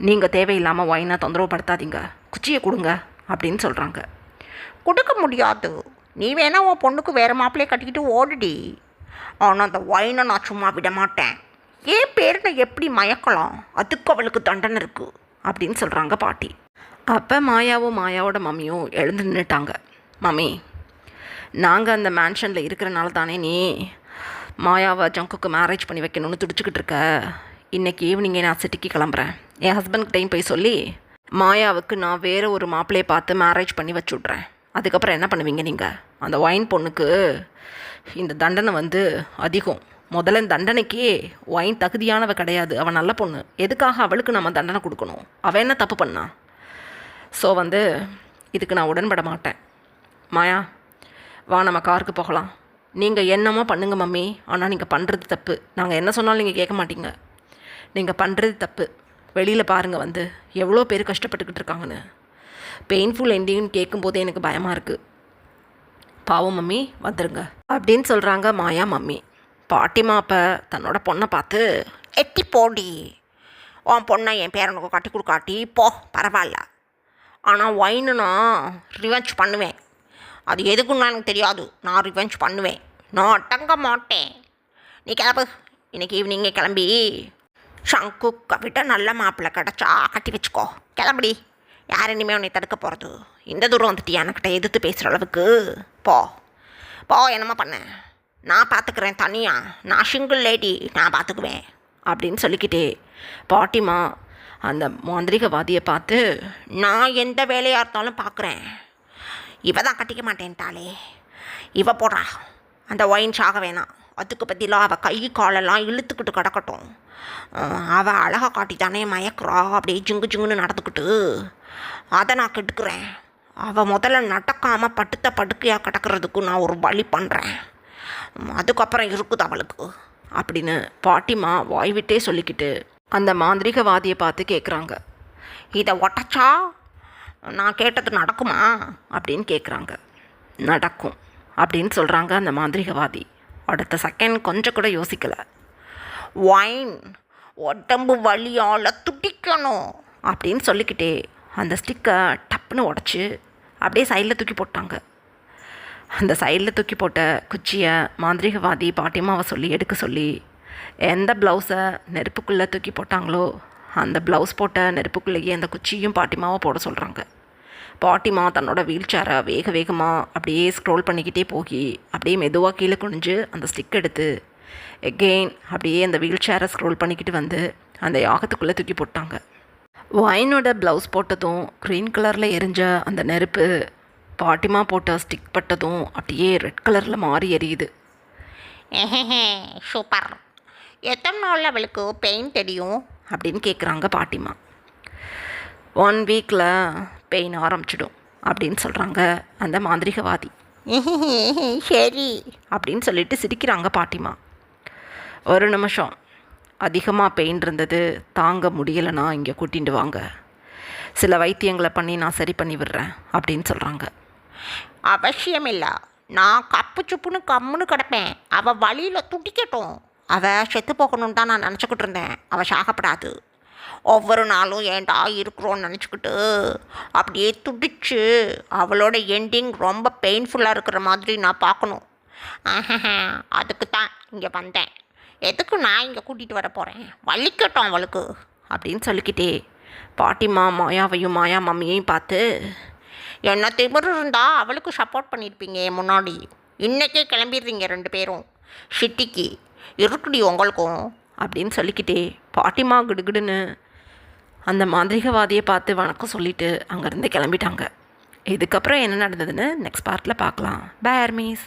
நீங்கள் தேவையில்லாமல் ஒயினை தொந்தரவு படுத்தாதீங்க, குச்சியை கொடுங்க அப்படின்னு சொல்கிறாங்க. கொடுக்க முடியாது. நீ வேணா உன் பொண்ணுக்கு வேறு மாப்பிள்ளையை கட்டிக்கிட்டு ஓடுடி. ஆனால் அந்த ஒயினை நான் சும்மா விட மாட்டேன். ஏன் பேருனை எப்படி மயக்கலாம்? அதுக்கு அவளுக்கு தண்டனை இருக்குது அப்படின்னு சொல்கிறாங்க பாட்டி. அப்போ மாயாவும் மாயாவோட மம்மியும் எழுந்து நின்றுட்டாங்க. மம்மி, நாங்கள் அந்த மேன்ஷனில் இருக்கிறனால தானே நீ மாயாவை ஜங்குக்கு மேரேஜ் பண்ணி வைக்கணும்னு துடிச்சிக்கிட்டு இருக்க. இன்றைக்கி ஈவினிங்கே நான் சிட்டிக்கு கிளம்புறேன். என் ஹஸ்பண்ட்கிட்டையும் போய் சொல்லி மாயாவுக்கு நான் வேறு ஒரு மாப்பிள்ளையை பார்த்து மேரேஜ் பண்ணி வச்சு விட்றேன். அதுக்கப்புறம் என்ன பண்ணுவீங்க நீங்கள்? அந்த ஒயின் பொண்ணுக்கு இந்த தண்டனை வந்து அதிகம். முதல்ல தண்டனைக்கே ஒயின் தகுதியானவ கிடையாது, அவள் நல்ல பொண்ணு. எதுக்காக அவளுக்கு நம்ம தண்டனை கொடுக்கணும்? அவள் என்ன தப்பு பண்ணா? ஸோ இதுக்கு நான் உடன்பட மாட்டேன். மாயா, வா நம்ம காருக்கு போகலாம். நீங்கள் என்னமோ பண்ணுங்க மம்மி, ஆனால் நீங்கள் பண்ணுறது தப்பு. நாங்கள் என்ன சொன்னாலும் நீங்கள் கேட்க மாட்டீங்க. நீங்கள் பண்ணுறது தப்பு. வெளியில் பாருங்கள் எவ்வளோ பேர் கஷ்டப்பட்டுக்கிட்டு இருக்காங்கன்னு. பெயின்ஃபுல் எண்டிங்னு கேட்கும்போதே எனக்கு பயமாக இருக்குது. பாவம் மம்மி, வந்துடுங்க அப்படின்னு சொல்கிறாங்க மாயா மம்மி. பாட்டிமா அப்போ தன்னோட பொண்ணை பார்த்து, எட்டி போடி, உன் பொண்ணை என் பேரனுக்கு கட்டி கொடுக்காட்டி போ, பரவாயில்ல. ஆனால் ஒயின்னு நான் ரிவெஞ்ச் பண்ணுவேன். அது எதுக்குன்னு எனக்கு தெரியாது, நான் ரிவெஞ்ச் பண்ணுவேன். நான் அடங்க மாட்டேன். நீ கிளம்பு. இன்றைக்கி ஈவினிங்கே கிளம்பி ஷங்குக்கை விட நல்ல மாப்பிள்ளை கிடச்சா கட்டி வச்சுக்கோ. கிளம்புடி. யார் இனிமேல் உன்னை தடுக்க போகிறது? இந்த தூரம் வந்துட்டு என்கிட்ட எதிர்த்து பேசுகிற அளவுக்கு போ போ. என்னம்மா பண்ண, நான் பார்த்துக்கிறேன் தனியாக. நான் சிங்கிள் லேடி, நான் பார்த்துக்குவேன் அப்படின்னு சொல்லிக்கிட்டே பாட்டிமா அந்த மாந்திரிகவாதியை பார்த்து, நான் எந்த வேலையாக இருந்தாலும் பார்க்குறேன். இவ தான் கட்டிக்க மாட்டேன்ட்டாளே, இவ போடுறா. அந்த ஒயின் சாக வேணாம். அதுக்கு பதிலாக அவள் கை காலெல்லாம் இழுத்துக்கிட்டு கிடக்கட்டும். அவள் அழகாக காட்டி தானே மயக்குறா, அப்படியே ஜிங்கு ஜிங்குன்னு நடந்துக்கிட்டு. அதை நான் கெடுக்கிறேன். அவள் முதல்ல நடக்காமல் படுத்த படுக்கையாக கிடக்கிறதுக்கு நான் ஒரு வழி பண்ணுறேன். அதுக்கப்புறம் இருக்குது அவளுக்கு அப்படின்னு பாட்டிமா வாய்விட்டே சொல்லிக்கிட்டு அந்த மாந்திரிகவாதியை பார்த்து கேட்குறாங்க. இதை ஒட்டச்சா நான் கேட்டது நடக்குமா அப்படின்னு கேட்குறாங்க. நடக்கும் அப்படின்னு சொல்கிறாங்க அந்த மாந்திரிகவாதி. அடுத்த செகண்ட் கொஞ்சம் கூட யோசிக்கலை. ஒயின் உடம்பு வலியால் துடிக்கணும் அப்படின்னு சொல்லிக்கிட்டே அந்த ஸ்டிக்கை டப்புன்னு உடச்சி அப்படியே சைடில் தூக்கி போட்டாங்க. அந்த சைடில் தூக்கி போட்ட குச்சியை மாந்திரிகவாதி பாட்டிமாவை சொல்லி எடுக்க சொல்லி, எந்த ப்ளவுஸை நெருப்புக்குள்ளே தூக்கி போட்டாங்களோ அந்த ப்ளவுஸ் போட்ட நெருப்புக்குள்ளேயே அந்த குச்சியும் பாட்டிமாவை போட சொல்கிறாங்க. பாட்டிமா தன்னோட வீல் சேரை வேக வேகமாக அப்படியே ஸ்க்ரோல் பண்ணிக்கிட்டே போய் அப்படியே மெதுவாக கீழே குனிஞ்சு அந்த ஸ்டிக் எடுத்து எகெயின் அப்படியே அந்த வீல் சேரை ஸ்க்ரோல் பண்ணிக்கிட்டு அந்த யாகத்துக்குள்ளே தூக்கி போட்டாங்க. ஒயினோட ப்ளவுஸ் போட்டதும் க்ரீன் கலரில் எரிஞ்ச அந்த நெருப்பு பாட்டிமா போட்ட ஸ்டிக் பட்டதும் அப்படியே ரெட் கலரில் மாறி எரியுது. சூப்பர். எத்தனை நாளில் அவளுக்கு பெயின் தெரியும் அப்படின்னு கேட்குறாங்க பாட்டிமா. 1 வீக்கில் பெயின் ஆரம்பிச்சிடும் அப்படின்னு சொல்கிறாங்க அந்த மாந்திரிகவாதி. சரி அப்படின்னு சொல்லிட்டு சிரிக்கிறாங்க பாட்டிமா. ஒரு நிமிஷம், அதிகமாக பெயின் இருந்தது, தாங்க முடியலைன்னா இங்கே கூட்டிகிட்டு வாங்க, சில வைத்தியங்களை பண்ணி நான் சரி பண்ணி விடுறேன் அப்படின்னு சொல்கிறாங்க. அவசியம் இல்லை, நான் கப்பு சுப்புன்னு கம்முன்னு கிடப்பேன். அவள் வழியில் துடிக்கட்டும். அவள் செத்து போகணுன்னு தான் நான் நினச்சிக்கிட்டு இருந்தேன். அவள் சாகப்படாது. ஒவ்வொரு நாளும் ஏன்டா இருக்கிறோன்னு நினச்சிக்கிட்டு அப்படியே துடிச்சு அவளோட எண்டிங் ரொம்ப பெயின்ஃபுல்லாக இருக்கிற மாதிரி நான் பார்க்கணும். அதுக்கு தான் இங்கே வந்தேன். எதுக்கு நான் இங்கே கூட்டிகிட்டு வர போகிறேன்? வலிக்கட்டும் அவளுக்கு அப்படின்னு சொல்லிக்கிட்டே பாட்டிமா மாயாவையும் மாயா மம்மியையும் பார்த்து, என்ன திமிரு இருந்தால் அவளுக்கு சப்போர்ட் பண்ணியிருப்பீங்க என் முன்னாடி. இன்றைக்கே கிளம்பிடுறீங்க 2 பேரும் சிட்டிக்கு. இருக்குடி உங்களுக்கும் அப்படின்னு சொல்லிக்கிட்டே பாட்டிமா கிடுகிடுன்னு அந்த மாந்திரிகவாதியை பார்த்து வணக்கம் சொல்லிவிட்டு அங்கேருந்து கிளம்பிட்டாங்க. இதுக்கப்புறம் என்ன நடந்ததுன்னு நெக்ஸ்ட் பார்ட்டில் பார்க்கலாம். Bye armies.